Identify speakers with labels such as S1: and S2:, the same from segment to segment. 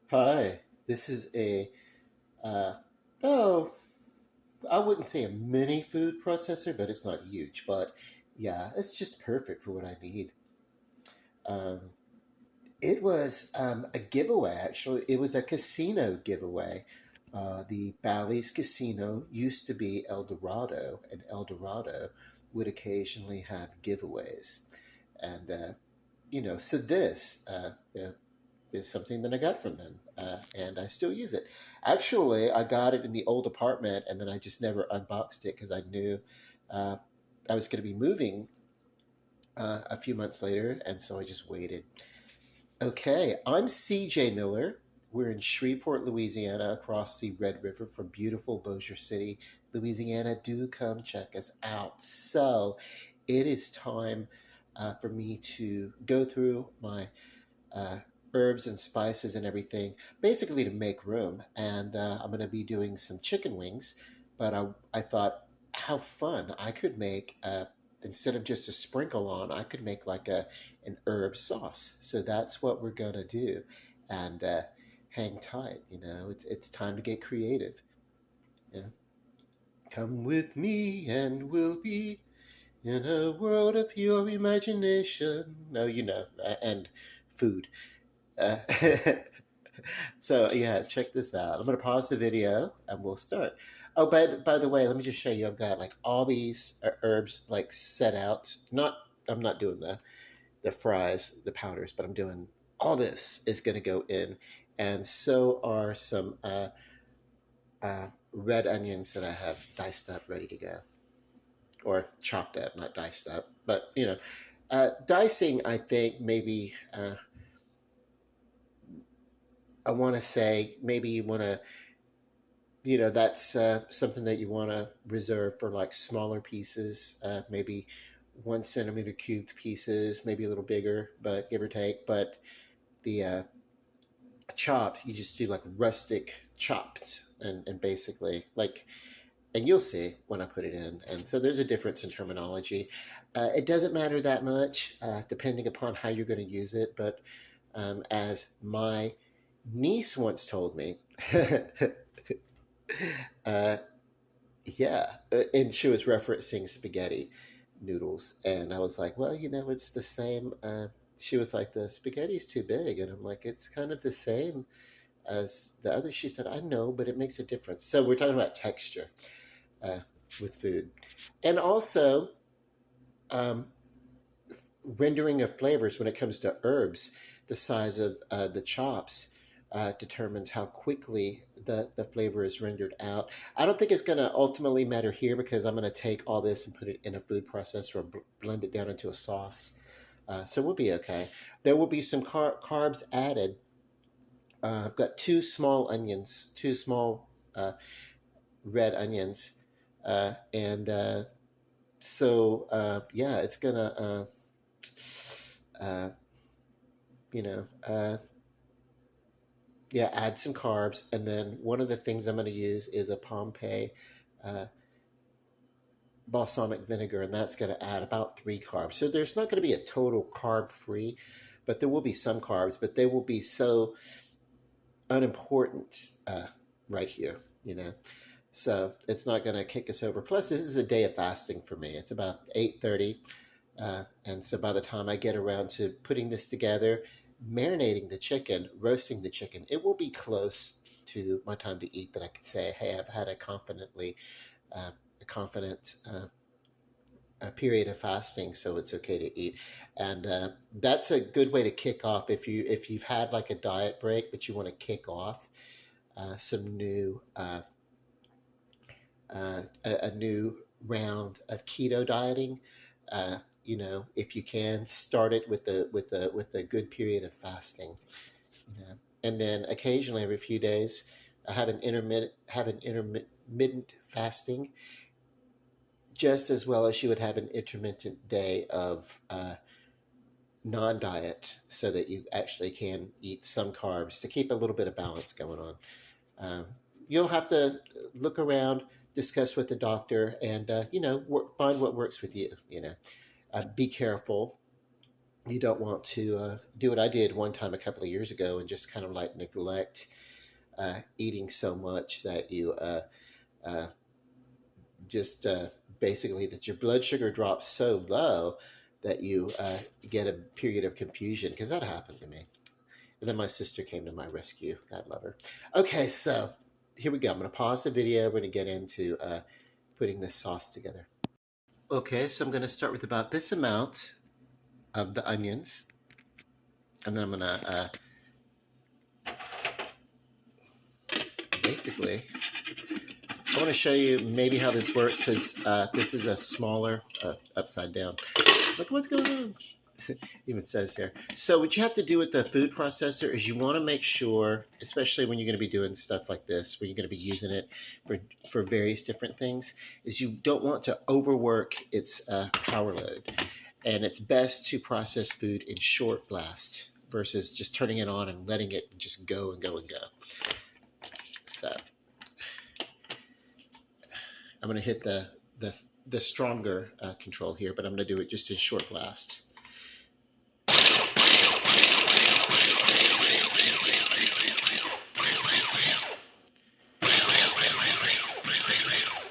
S1: Hi, this is uh, oh, I wouldn't say a mini food processor, but it's not huge. But yeah, it's just perfect for what I need. Um, it was a giveaway, actually. It was a casino giveaway. The Bally's Casino used to be El Dorado, and El Dorado would occasionally have giveaways. And, so this, is something that I got from them, and I still use it. Actually, I got it in the old apartment, and then I just never unboxed it because I knew uh, I was going to be moving a few months later, and so I just waited. Okay, I'm CJ Miller. We're in Shreveport, Louisiana, across the Red River from beautiful Bossier City, Louisiana. Do come check us out. So, it is time for me to go through my uh, herbs and spices and everything, basically to make room. And I'm going to be doing some chicken wings. But I thought, how fun! I could make instead of just a sprinkle on, I could make like an herb sauce. So that's what we're going to do. And hang tight. It's time to get creative. Yeah. Come with me, and we'll be in a world of pure imagination. No, and food. Uh, so yeah, check this out. I'm gonna pause the video and we'll start. Oh, by the way, let me just show you. I've got like all these herbs like set out. I'm not doing the fries, the powders, but I'm doing all this is gonna go in, and so are some red onions that I have diced up, ready to go, or chopped up, not diced up. But dicing, I think maybe I want to say maybe you want to that's something that you want to reserve for like smaller pieces, maybe 1 centimeter cubed pieces, maybe a little bigger, but give or take. But the chopped, you just do like rustic chopped, and basically like, and you'll see when I put it in. And so there's a difference in terminology. It doesn't matter that much, depending upon how you're going to use it. But as my niece once told me, uh, yeah, and she was referencing spaghetti noodles, and I was like, well, it's the same. She was like, the spaghetti's too big, and I'm like, it's kind of the same as the other. She said, I know, but it makes a difference. So we're talking about texture uh, with food, and also um, rendering of flavors when it comes to herbs. The size of the chops determines how quickly the flavor is rendered out. I don't think it's going to ultimately matter here because I'm going to take all this and put it in a food processor or blend it down into a sauce. So we'll be okay. There will be some carbs added. I've got two small red onions, and yeah, it's gonna uh, you know yeah, add some carbs. And then one of the things I'm going to use is a Pompeii uh, balsamic vinegar, and that's going to add about 3 carbs. So there's not going to be a total carb free, but there will be some carbs, but they will be so unimportant right here, So it's not going to kick us over. Plus, this is a day of fasting for me. It's about 8:30. And so by the time I get around to putting this together, marinating the chicken, roasting the chicken, it will be close to my time to eat that I could say, hey, I've had a confident a period of fasting, so it's okay to eat. And that's a good way to kick off if you've had like a diet break, but you want to kick off some new a new round of keto dieting. If you can start it with a good period of fasting, and then occasionally every few days, have an intermittent fasting, just as well as you would have an intermittent day of non-diet, so that you actually can eat some carbs to keep a little bit of balance going on. Um, you'll have to look around, discuss with the doctor, and find what works with you. Be careful You don't want to do what I did one time a couple of years ago and just kind of like neglect eating so much that you uh, just basically that your blood sugar drops so low that you get a period of confusion, because that happened to me. And then my sister came to my rescue. God love her. Okay, so here we go. I'm going to pause the video. We're going to get into putting this sauce together. Okay, so I'm going to start with about this amount of the onions. And then I'm going to basically, I want to show you maybe how this works, because this is a smaller, upside down. Look what's going on. Even says here. So what you have to do with the food processor is you want to make sure, especially when you're going to be doing stuff like this, when you're going to be using it for various different things, is you don't want to overwork its power load. And it's best to process food in short blast versus just turning it on and letting it just go and go and go. So I'm going to hit the stronger control here, but I'm going to do it just in short blast.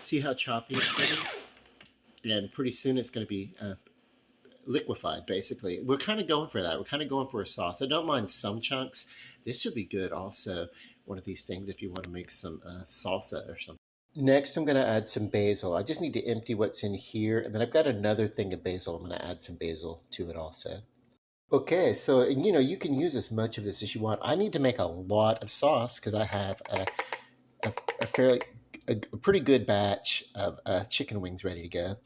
S1: See how choppy it's getting? And pretty soon it's going to be liquefied, basically. We're kind of going for that. We're kind of going for a sauce. I don't mind some chunks. This would be good also, one of these things, if you want to make some salsa or something. Next, I'm going to add some basil. I just need to empty what's in here. And then I've got another thing of basil. I'm going to add some basil to it also. Okay, so and, you can use as much of this as you want. I need to make a lot of sauce because I have a pretty good batch of chicken wings ready to go.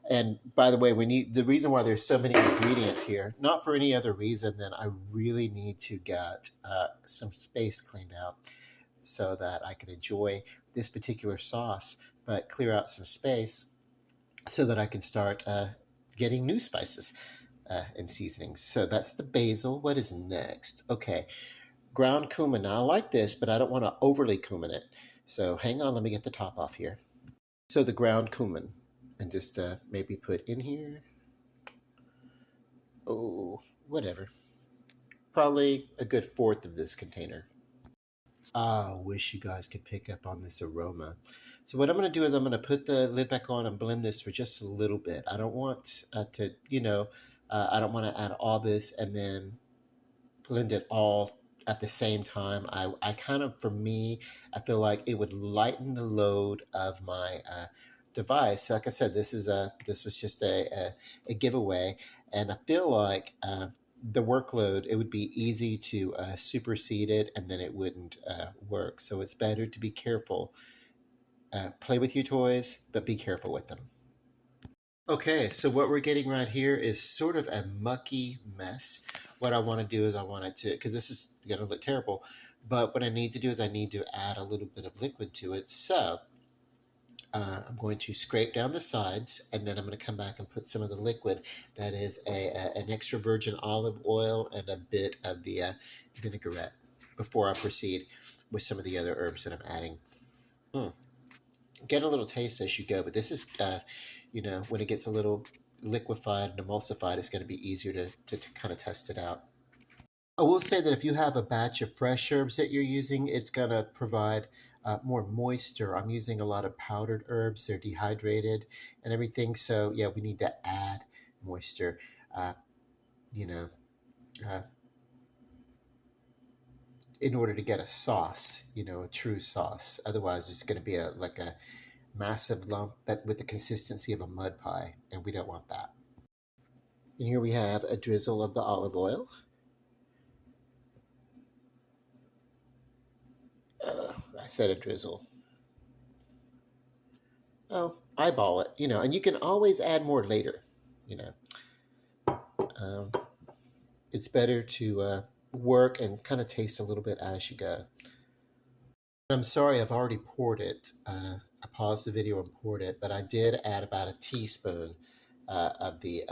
S1: And by the way, the reason why there's so many ingredients here, not for any other reason than I really need to get some space cleaned out so that I can enjoy this particular sauce, but clear out some space so that I can start getting new spices and seasonings. So that's the basil. What is next? Okay, ground cumin. Now I like this, but I don't want to overly cumin it. So hang on, let me get the top off here. So the ground cumin, and just maybe put in here. Oh, whatever. Probably a good fourth of this container. I wish you guys could pick up on this aroma. So what I'm going to do is I'm going to put the lid back on and blend this for just a little bit. I don't want I don't want to add all this and then blend it all at the same time. I kind of, for me, I feel like it would lighten the load of my device. Like I said, this was just a giveaway, and I feel like the workload, it would be easy to supersede it, and then it wouldn't work. So it's better to be careful. Play with your toys, but be careful with them. Okay, so what we're getting right here is sort of a mucky mess. What I want to do is I want it to, because this is going to look terrible, but what I need to do is I need to add a little bit of liquid to it. So I'm going to scrape down the sides, and then I'm going to come back and put some of the liquid. That is an extra virgin olive oil and a bit of the vinaigrette before I proceed with some of the other herbs that I'm adding. Get a little taste as you go, but this is, when it gets a little liquefied and emulsified, it's going to be easier to kind of test it out. I will say that if you have a batch of fresh herbs that you're using, it's going to provide more moisture. I'm using a lot of powdered herbs. They're dehydrated and everything. So, yeah, we need to add moisture, in order to get a sauce, a true sauce. Otherwise, it's going to be like a massive lump that with the consistency of a mud pie, and we don't want that. And here we have a drizzle of the olive oil. I said a drizzle. Oh, eyeball it, and you can always add more later, it's better to work and kind of taste a little bit as you go. I'm sorry, I've already poured it. I paused the video and poured it, but I did add about a teaspoon of the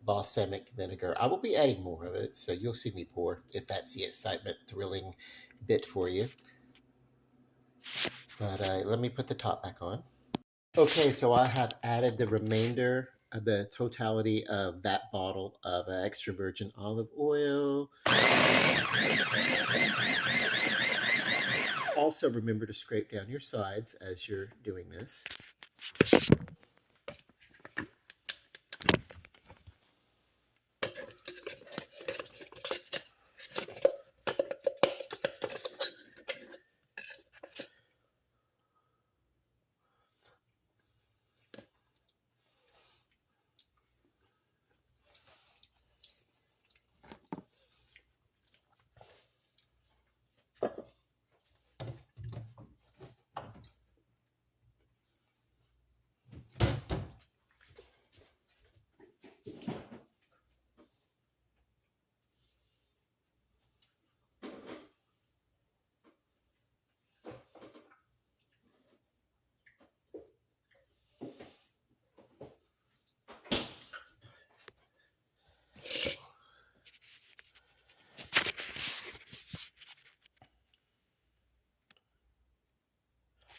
S1: balsamic vinegar. I will be adding more of it, so you'll see me pour if that's the excitement, thrilling bit for you. But let me put the top back on. Okay, so I have added the remainder the totality of that bottle of extra virgin olive oil. Also, remember to scrape down your sides as you're doing this.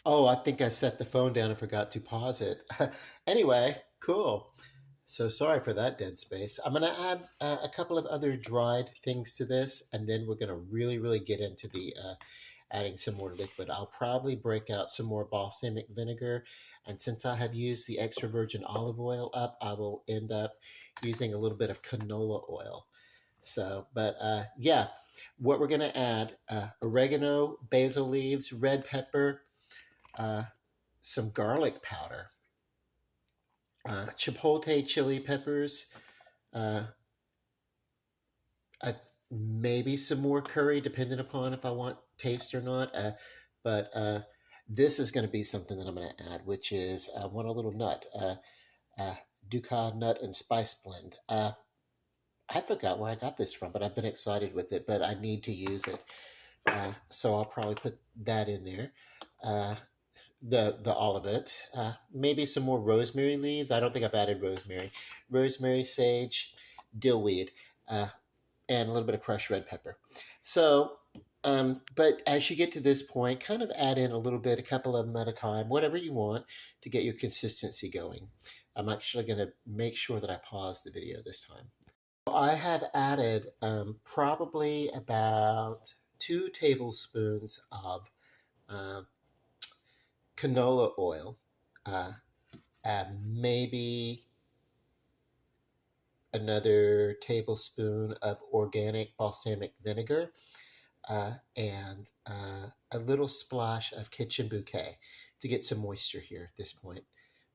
S1: Oh, I think I set the phone down and forgot to pause it. Anyway, cool. So sorry for that dead space. I'm going to add a couple of other dried things to this, and then we're going to really, really get into the adding some more liquid. I'll probably break out some more balsamic vinegar, and since I have used the extra virgin olive oil up, I will end up using a little bit of canola oil. So, but yeah, what we're going to add, oregano, basil leaves, red pepper, uh, some garlic powder, chipotle chili peppers, uh, uh, maybe some more curry, depending upon if I want taste or not. But this is going to be something that I'm going to add, which is I want a little nut, uh, dukkha nut and spice blend. I forgot where I got this from, but I've been excited with it, but I need to use it. So I'll probably put that in there. Uh, the all of it. Maybe some more rosemary leaves. I don't think I've added rosemary. Rosemary, sage, dillweed, uh, and a little bit of crushed red pepper. So, but as you get to this point, kind of add in a little bit, a couple of them at a time, whatever you want to get your consistency going. I'm actually going to make sure that I pause the video this time. I have added probably about 2 tablespoons of um, canola oil, uh, maybe another tablespoon of organic balsamic vinegar, and a little splash of kitchen bouquet to get some moisture here at this point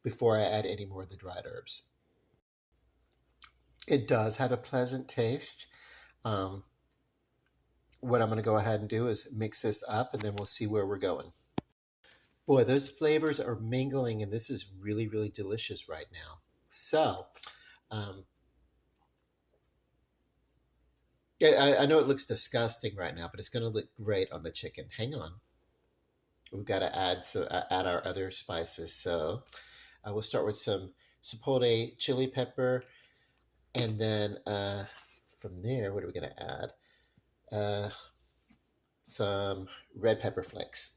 S1: before I add any more of the dried herbs. It does have a pleasant taste. Um, what I'm going to go ahead and do is mix this up and then we'll see where we're going. Boy, those flavors are mingling, and this is really, really delicious right now. So, um, yeah, I know it looks disgusting right now, but it's going to look great on the chicken. Hang on, we've got to add our other spices. So, we'll start with some chipotle chili pepper, and then from there, what are we going to add? Some red pepper flakes.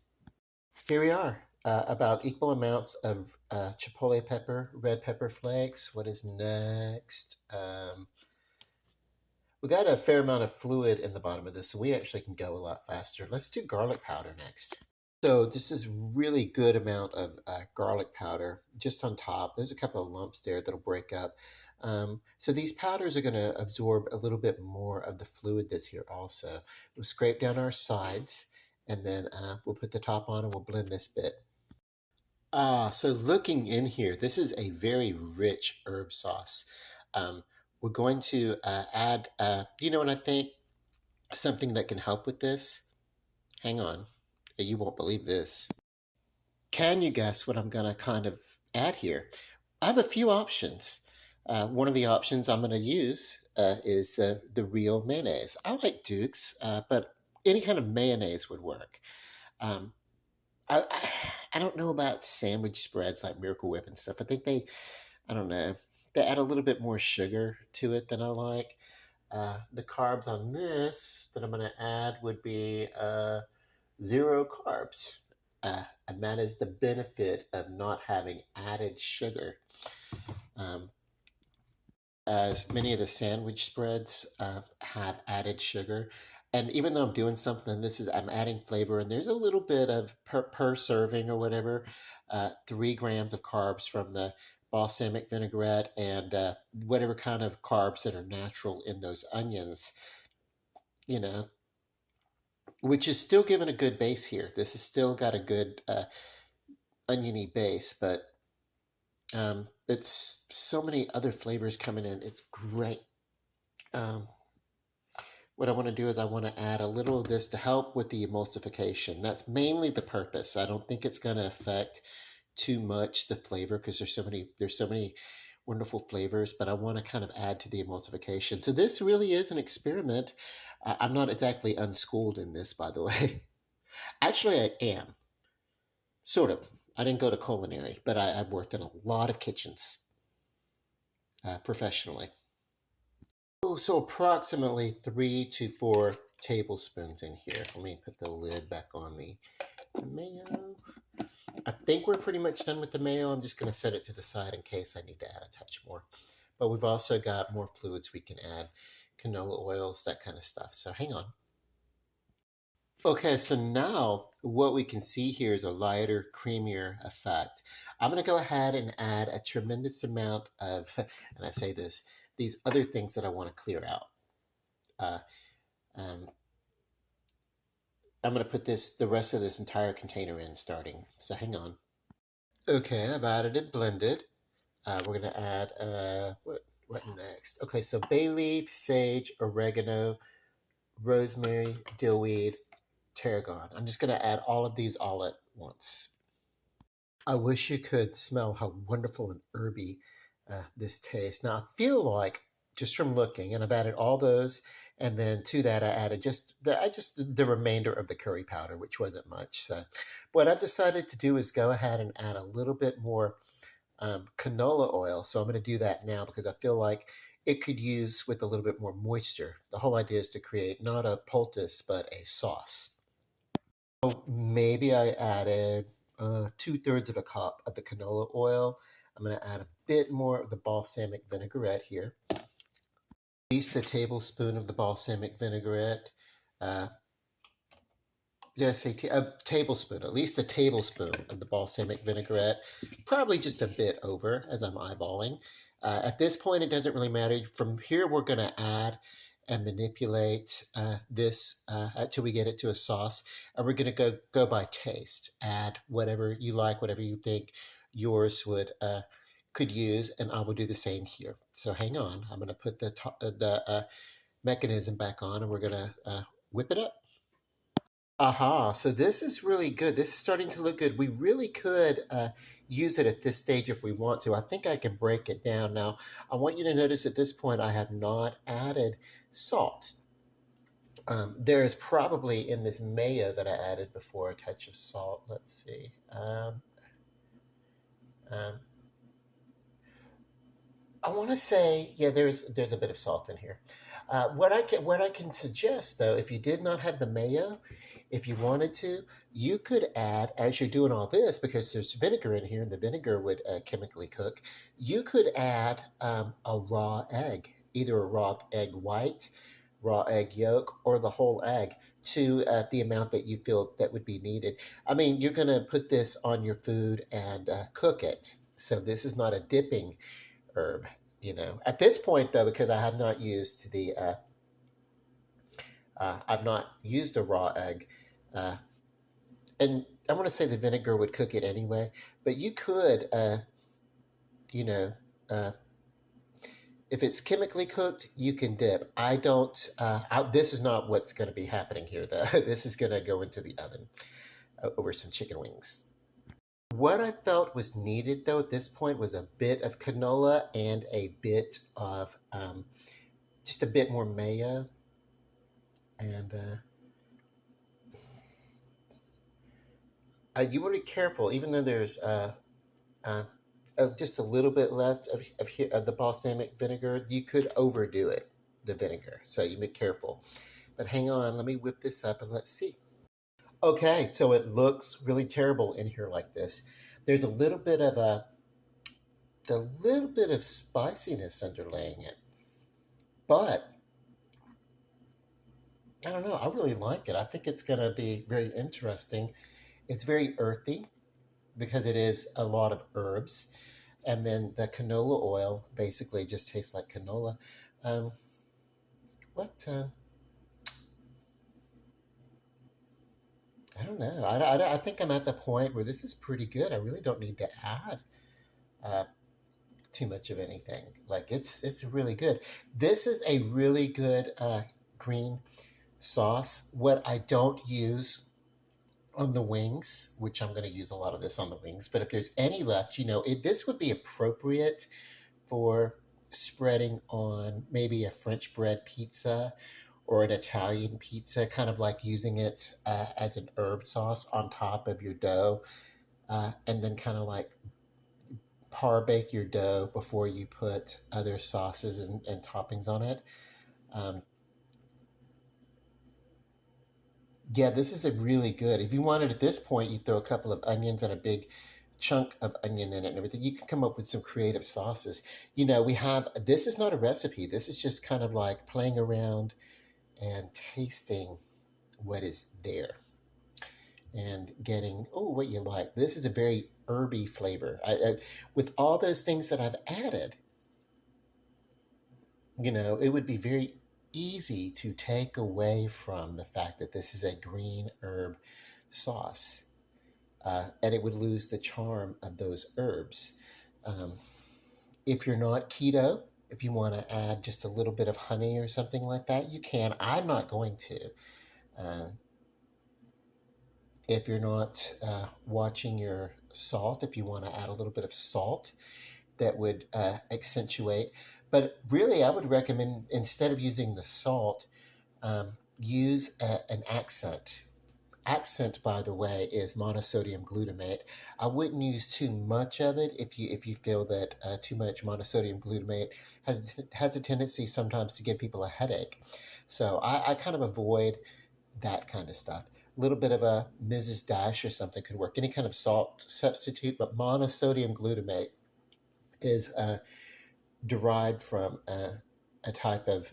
S1: Here we are, about equal amounts of chipotle pepper, red pepper flakes. What is next? We got a fair amount of fluid in the bottom of this, so we actually can go a lot faster. Let's do garlic powder next. So this is really good amount of garlic powder just on top. There's a couple of lumps there that'll break up. So these powders are going to absorb a little bit more of the fluid that's here also. We'll scrape down our sides, and then we'll put the top on and we'll blend this bit. So looking in here, this is a very rich herb sauce. We're going to add, do you know what I think? Something that can help with this? Hang on. You won't believe this. Can you guess what I'm going to kind of add here? I have a few options. One of the options I'm going to use is the real mayonnaise. I like Duke's, but any kind of mayonnaise would work. Um, I don't know about sandwich spreads like Miracle Whip and stuff. I think I don't know, they add a little bit more sugar to it than I like. The carbs on this that I'm going to add would be 0 carbs. And that is the benefit of not having added sugar. as many of the sandwich spreads have added sugar. And even though I'm doing something, I'm adding flavor, and there's a little bit of per serving or whatever, 3 grams of carbs from the balsamic vinaigrette and whatever kind of carbs that are natural in those onions, you know, which is still giving a good base here. This has still got a good oniony base, but it's so many other flavors coming in. It's great. Um, what I want to do is I want to add a little of this to help with the emulsification. That's mainly the purpose. I don't think it's going to affect too much the flavor because there's so many wonderful flavors, but I want to kind of add to the emulsification. So this really is an experiment. I'm not exactly unschooled in this, by the way. Actually, I am sort of. I didn't go to culinary, but I've worked in a lot of kitchens professionally. Oh, so approximately 3 to 4 tablespoons in here. Let me put the lid back on the mayo. I think we're pretty much done with the mayo. I'm just going to set it to the side in case I need to add a touch more. But we've also got more fluids we can add, canola oils, that kind of stuff. So hang on. Okay, so now what we can see here is a lighter, creamier effect. I'm going to go ahead and add a tremendous amount of, and I say this, these other things that I want to clear out. Uh, um, I'm going to put the rest of this entire container in starting. So hang on. Okay, I've added it blended. We're going to add, what next? Okay, so bay leaf, sage, oregano, rosemary, dillweed, tarragon. I'm just going to add all of these all at once. I wish you could smell how wonderful and herby this tastes. Now, I feel like just from looking, and I've added all those, and then to that I added just the remainder of the curry powder, which wasn't much. So, what I decided to do is go ahead and add a little bit more canola oil. So I'm going to do that now because I feel like it could use with a little bit more moisture. The whole idea is to create not a poultice but a sauce. So maybe I added 2/3 of a cup of the canola oil. I'm going to add a bit more of the balsamic vinaigrette here. At least a tablespoon of the balsamic vinaigrette. Uh, did I say a tablespoon? At least a tablespoon of the balsamic vinaigrette. Probably just a bit over as I'm eyeballing. At this point, it doesn't really matter. From here, we're going to add and manipulate this until we get it to a sauce. And we're going to go by taste. Add whatever you like, whatever you think yours could use, and I will do the same here. So hang on. I'm going to put the mechanism back on, and we're going to whip it up. Aha, so this is really good. This is starting to look good. We really could use it at this stage if we want to. I think I can break it down. Now, I want you to notice at this point I have not added salt. There is probably in this mayo that I added before a touch of salt. Let's see. Um, I want to say, yeah, there's a bit of salt in here. What I can suggest though, if you did not have the mayo, if you wanted to, you could add as you're doing all this because there's vinegar in here, and the vinegar would chemically cook. You could add a raw egg, either a raw egg white, raw egg yolk, or the whole egg to the amount that you feel that would be needed. I mean, you're going to put this on your food and cook it. So this is not a dipping herb. At this point though, because I have not used I've not used a raw egg, uh, and I want to say the vinegar would cook it anyway, but you could, you know, uh, if it's chemically cooked, you can dip. I don't. This is not what's going to be happening here, though. This is going to go into the oven over some chicken wings. What I felt was needed, though, at this point was a bit of canola and a bit of just a bit more mayo. And you want to be careful, even though there's uh, just a little bit left of the balsamic vinegar, you could overdo it, the vinegar. So you be careful. But hang on, let me whip this up and let's see. Okay, so it looks really terrible in here like this. There's a little bit of spiciness underlaying it. But I don't know. I really like it. I think it's going to be very interesting. It's very earthy because it is a lot of herbs. And then the canola oil basically just tastes like canola. Um, what? I don't know. I think I'm at the point where this is pretty good. I really don't need to add uh, too much of anything. Like it's really good. This is a really good green sauce. What I don't use on the wings, which I'm going to use a lot of this on the wings, but if there's any left, this would be appropriate for spreading on maybe a French bread pizza or an Italian pizza, kind of like using it as an herb sauce on top of your dough, and then kind of like par bake your dough before you put other sauces and toppings on it. Um, yeah, this is a really good. If you wanted at this point, you throw a couple of onions and a big chunk of onion in it and everything. You can come up with some creative sauces. We have this is not a recipe. This is just kind of like playing around and tasting what is there and getting what you like. This is a very herby flavor. With all those things that I've added, it would be very easy to take away from the fact that this is a green herb sauce, and it would lose the charm of those herbs. Um, if you're not keto, if you want to add just a little bit of honey or something like that, you can. I'm not going to. Uh, if you're not watching your salt, if you want to add a little bit of salt, that would accentuate. But really, I would recommend instead of using the salt, use an accent. Accent, by the way, is monosodium glutamate. I wouldn't use too much of it if you feel that too much monosodium glutamate has a tendency sometimes to give people a headache. So I kind of avoid that kind of stuff. A little bit of a Mrs. Dash or something could work. Any kind of salt substitute, but monosodium glutamate is derived from a type of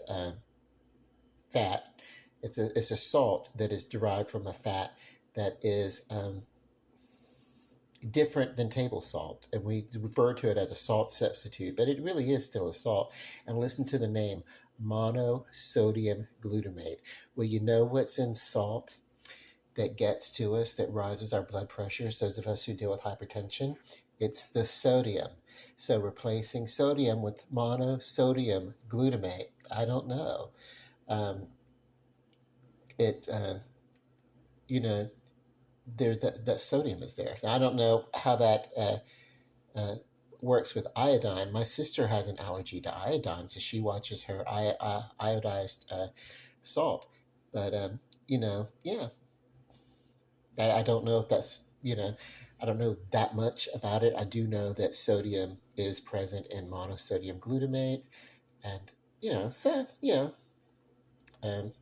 S1: fat. It's a salt that is derived from a fat that is different than table salt, and we refer to it as a salt substitute, but it really is still a salt. And listen to the name, monosodium glutamate. Well, you know what's in salt that gets to us, that rises our blood pressures, those of us who deal with hypertension? It's the sodium. So replacing sodium with monosodium glutamate, I don't know. Um, it, you know, there that sodium is there. I don't know how that uh, works with iodine. My sister has an allergy to iodine, so she watches her iodized salt. But yeah, I don't know if that's I don't know that much about it. I do know that sodium is present in monosodium glutamate, and so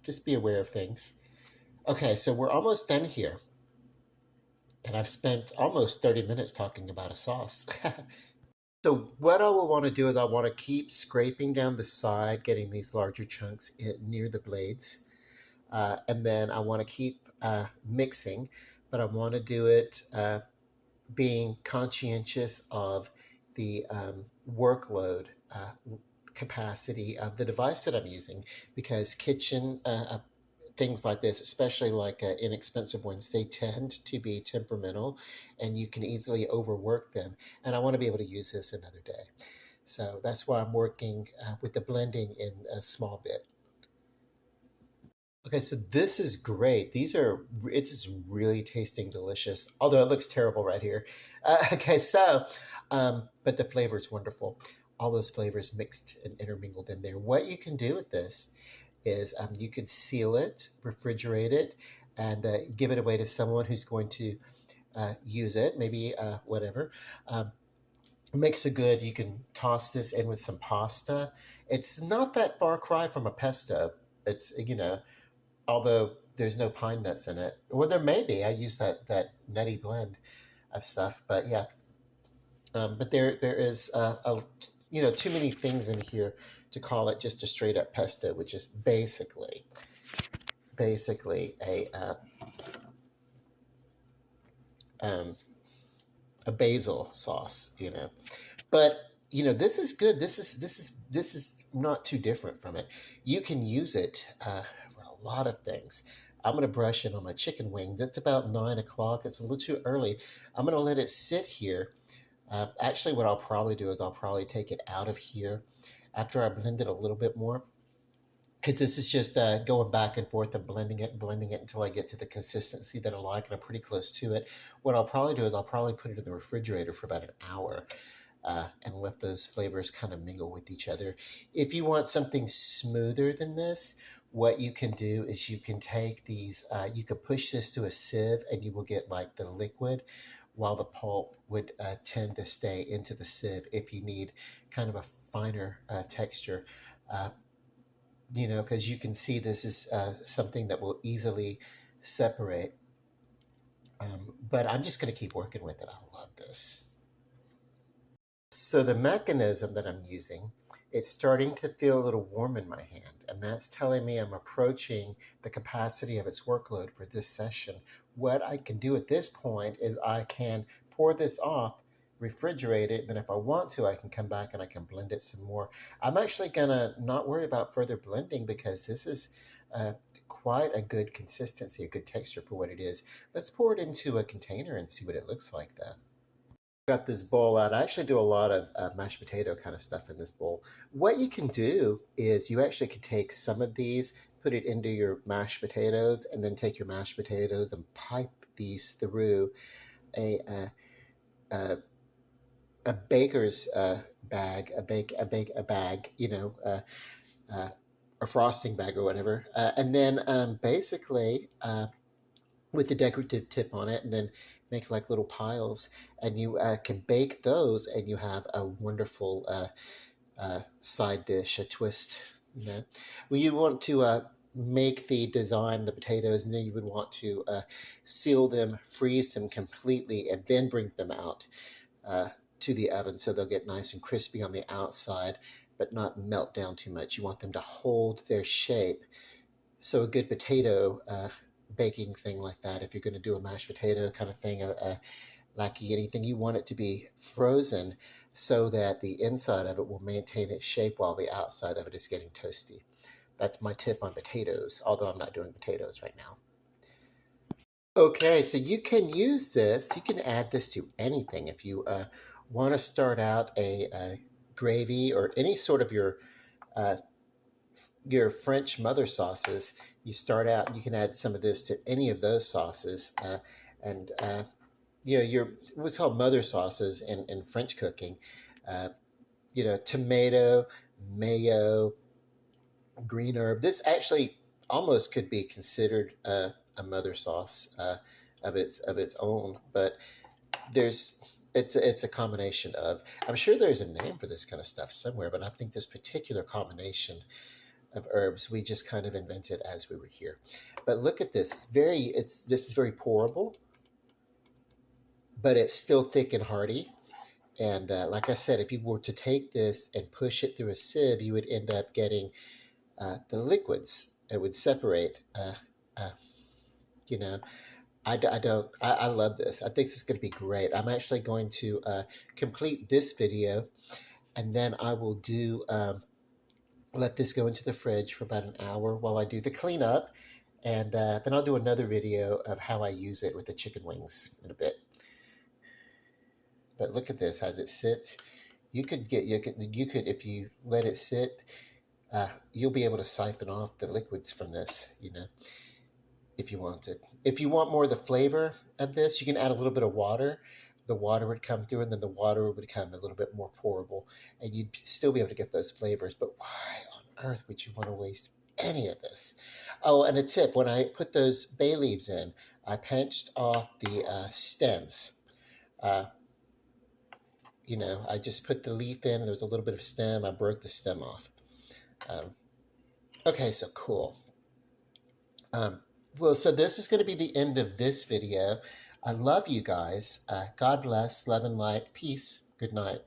S1: just be aware of things. Okay, so we're almost done here. And I've spent almost 30 minutes talking about a sauce. So what I will want to do is I want to keep scraping down the side, getting these larger chunks near the blades. And then I want to keep mixing, but I want to do it being conscientious of the workload capacity of the device that I'm using, because kitchen things like this, especially like inexpensive ones, they tend to be temperamental and you can easily overwork them. And I want to be able to use this another day. So that's why I'm working with the blending in a small bit. Okay, so this is great. It's really tasting delicious, although it looks terrible right here. Okay, so, but the flavor is wonderful. All those flavors mixed and intermingled in there. What you can do with this is you could seal it, refrigerate it, and give it away to someone who's going to use it, maybe whatever. It makes it good. You can toss this in with some pasta. It's not that far cry from a pesto. It's, although there's no pine nuts in it. Well, there may be. I use that nutty blend of stuff, but yeah. But there is too many things in here to call it just a straight up pesto, which is basically um, a basil sauce, you know. But you know, this is good. This is not too different from it. You can use it for a lot of things. I'm gonna brush it on my chicken wings. It's about 9 o'clock. It's a little too early. I'm gonna let it sit here. Actually, what I'll probably do is I'll probably take it out of here after I blend it a little bit more, because this is just going back and forth and blending it until I get to the consistency that I like, and I'm pretty close to it. What I'll probably do is I'll probably put it in the refrigerator for about an hour, and let those flavors kind of mingle with each other. If you want something smoother than this, what you can do is you can take these, you could push this through a sieve and you will get like the liquid, while the pulp would tend to stay into the sieve if you need kind of a finer texture. Uh, you know, because you can see this is something that will easily separate. But I'm just going to keep working with it. I love this. So the mechanism that I'm using, it's starting to feel a little warm in my hand, and that's telling me I'm approaching the capacity of its workload for this session. What I can do at this point is I can pour this off, refrigerate it, and then if I want to, I can come back and I can blend it some more. I'm actually gonna not worry about further blending because this is uh, quite a good consistency, a good texture for what it is. Let's pour it into a container and see what it looks like though. Got this bowl out. I actually do a lot of mashed potato kind of stuff in this bowl. What you can do is you actually can take some of these, put it into your mashed potatoes, and then take your mashed potatoes and pipe these through a a, a baker's bag, a bag, you know, uh, a frosting bag or whatever, and then basically with the decorative tip on it, and then make like little piles, and you can bake those, and you have a wonderful side dish, a twist. You know, well, you want to make the design, the potatoes, and then you would want to seal them, freeze them completely, and then bring them out uh, to the oven so they'll get nice and crispy on the outside, but not melt down too much. You want them to hold their shape. So a good potato baking thing like that, if you're going to do a mashed potato kind of thing, like anything, you want it to be frozen so that the inside of it will maintain its shape while the outside of it is getting toasty. That's my tip on potatoes, although I'm not doing potatoes right now. Okay, so you can use this, you can add this to anything. If you want to start out a gravy or any sort of uh, your French mother sauces, you start out, you can add some of this to any of those sauces. And you know, your what's called mother sauces in French cooking, uh, you know, tomato, mayo, green herb. This actually almost could be considered a mother sauce of its own, but there's it's a combination of. I'm sure there's a name for this kind of stuff somewhere, but I think this particular combination of herbs we just kind of invented as we were here. But look at this. This is very pourable, but it's still thick and hearty. And like I said, if you were to take this and push it through a sieve, you would end up getting the liquids. It would separate. Uh, you know, I love this. I think this is going to be great. I'm actually going to complete this video, and then I will do let this go into the fridge for about an hour while I do the cleanup, and then I'll do another video of how I use it with the chicken wings in a bit. But look at this as it sits. You could if you let it sit, you'll be able to siphon off the liquids from this. You know, if you wanted. If you want more of the flavor of this, you can add a little bit of water. The water would come through, and then the water would become a little bit more pourable, and you'd still be able to get those flavors. But why on earth would you want to waste any of this? Oh, and a tip, when I put those bay leaves in, I pinched off the stems. Uh, you know, I just put the leaf in, and there was a little bit of stem. I broke the stem off. Um, okay, so cool. Um, well, so this is going to be the end of this video. I love you guys. God bless, love and light, peace. Good night.